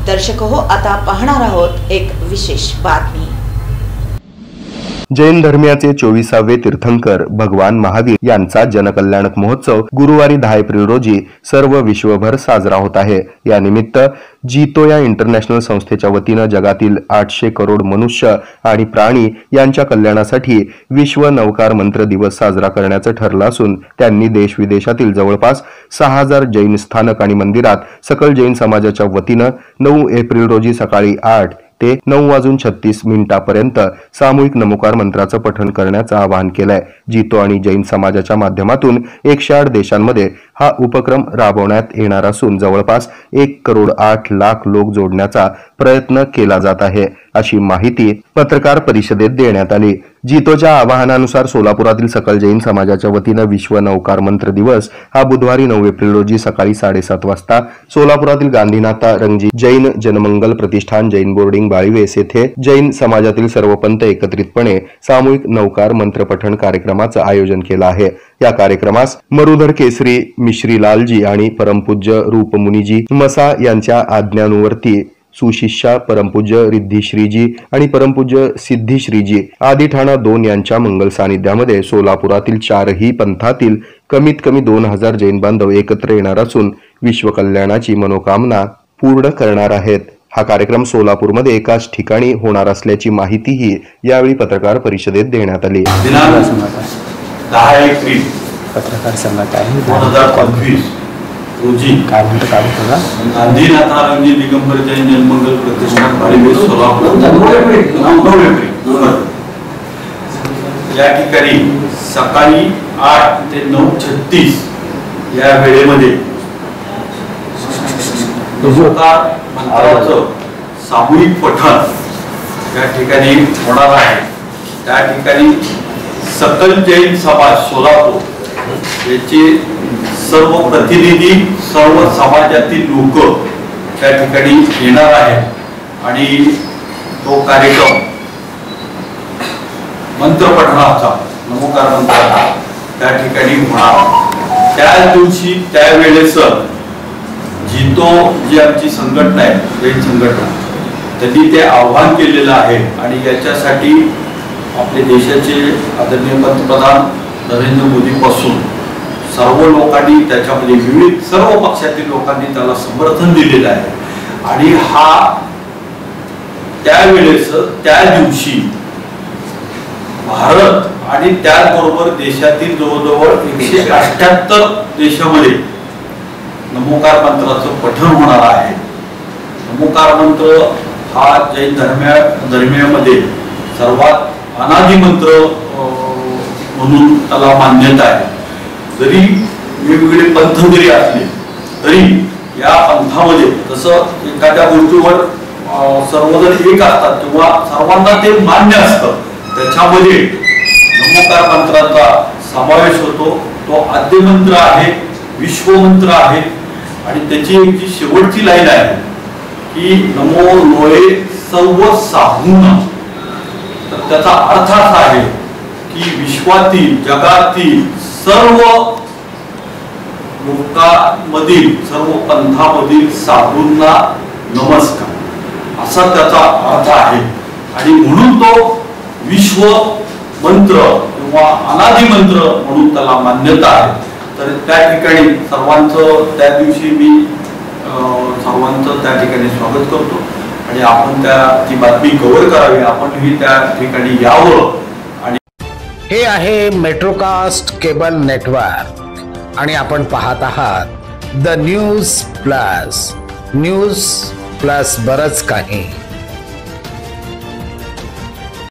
दर्शक हो, आता पाहणार आहोत एक विशेष बातमी। जैन धर्मियाचे 24वे तीर्थंकर भगवान महावीर यांचा जनकल्याणक महोत्सव गुरुवारी 10 एप्रिल रोजी सर्व विश्वभर साजरा होत आहे। या निमित्त जीतो या इंटरनॅशनल संस्थेच्या वतीनं जगातील 800 करोड मनुष्य आणि प्राणी यांच्या कल्याणासाठी विश्व नवकार मंत्र दिवस साजरा करण्याचं ठरलं असून त्यांनी देश विदेशातील जवळपास 6000 जैन स्थानक आणि मंदिरात सकल जैन समाजाच्या वतीनं 9 एप्रिल रोजी सकाळी 8 ते 9:36 पर्यंत सामूहिक नमोकार मंत्राचं पठण करण्याचं आवाहन केलंय। जीतो आणि जैन समाजाच्या माध्यमातून 108 देशांमध्ये हा उपक्रम राबवण्यात येणार असून जवळपास 1,08,00,000 लोक जोडण्याचा प्रयत्न केला जात आहे, अशी माहिती पत्रकार परिषदेत देण्यात आली। जीतोच्या आवाहनानुसार सोलापुरातील सकल जैन समाजाच्या वतीनं विश्व नवकार मंत्र दिवस हा बुधवारी 9 एप्रिल रोजी सकाळी 7:30 वाजता सोलापुरातील गांधीनाथा रंगजी जैन जनमंगल प्रतिष्ठान जैन बोर्डिंग बाळीवेस येथे जैन समाजातील सर्व पंथ एकत्रितपणे सामूहिक नवकार मंत्र पठण कार्यक्रमाचं आयोजन केलं आहे। या कार्यक्रमास मरुधर केसरी मिश्रीलालजी आणि परमपूज्य रूपमुनीजी मसा यांच्या आज्ञानुवर्ती सुशिष्या परमपूज्य रिद्धिश्रीजी आणि परमपूज्य सिद्धिश्रीजी आदी ठाणा 2 यांच्या मंगल सानिध्यामध्ये सोलापुरातील 4ही पंथातील कमीत कमी 2000 जैन बांधव एकत्र येणार असून विश्व कल्याणाची मनोकामना पूर्ण करणार आहेत। हा कार्यक्रम सोलापूरमध्ये एकाच ठिकाणी होणार असल्याची माहितीही यावेळी पत्रकार परिषदेत देण्यात आली। 10 एप्रिल पत्रकार संघात आहे 2025 रोजी गांधीनाथा रंगजी दिगंबर जैन जनमंगल प्रतिष्ठान बाळीवेस सोलापूर 9 एप्रिल या ठिकाणी सकाळी 8 ते 9:36 या वेळेमध्ये नमोकार मंत्राचं सामूहिक पठण या ठिकाणी होणार आहे। त्या ठिकाणी सकल जैन समाज सोलापूर याचे सर्व प्रतिनिधी सर्व समाजातील लोक त्या ठिकाणी येणार आहेत आणि तो कार्यक्रम मंत्रपठणाचा नमोकार मंत्राचा त्या ठिकाणी होणार। त्या दिवशी त्यावेळेस जीतो जी आमची संघटना आहे जैन संघटना त्यांनी ते आव्हान केलेलं आहे आणि याच्यासाठी आपले देशाचे आदरणीय पंतप्रधान नरेंद्र मोदी पासून सर्व लोकांनी त्याच्यामध्ये विविध सर्व पक्षातील लोकांनी त्याला समर्थन दिलेलं आहे आणि हा त्यावेळेस त्या दिवशी भारत आणि त्याचबरोबर देशातील जवळजवळ 178 देशामध्ये नमोकार मंत्राचं पठण होणार आहे। नमोकार मंत्र हा जैन धर्मियामध्ये सर्वात अनादी मंत्र म्हणून त्याला मान्यता आहे। जरी वेगवेगळे पंथ जरी असले तरी या पंथामध्ये जसं एखाद्या गोष्टीवर सर्वजण एक असतात किंवा सर्वांना ते मान्य असतं, त्याच्यामध्ये नमोकार मंत्राचा समावेश होतो। तो आद्य मंत्र आहे, विश्वमंत्र आहे आणि त्याची एक जी शेवटची लाईन आहे की नमो लोये सर्व साहून, तर त्याचा अर्थ असा आहे की विश्वातील जगातील सर्व लोकांमधील सर्व पंथामधील साधूंना नमस्कार असा त्याचा अर्थ आहे आणि म्हणून तो विश्व मंत्र किंवा अनादी मंत्र म्हणून त्याला मान्यता आहे। तर त्या ठिकाणी सर्वांचं त्या दिवशी मी सर्वांचं त्या ठिकाणी स्वागत करतो आणि आपण ती बातमी कव्हर करावी, आपणही त्या ठिकाणी यावं। हे आहे मेट्रोकास्ट केबल नेटवर्क आणि आपण पाहत आहात द न्यूज प्लस बरच काही।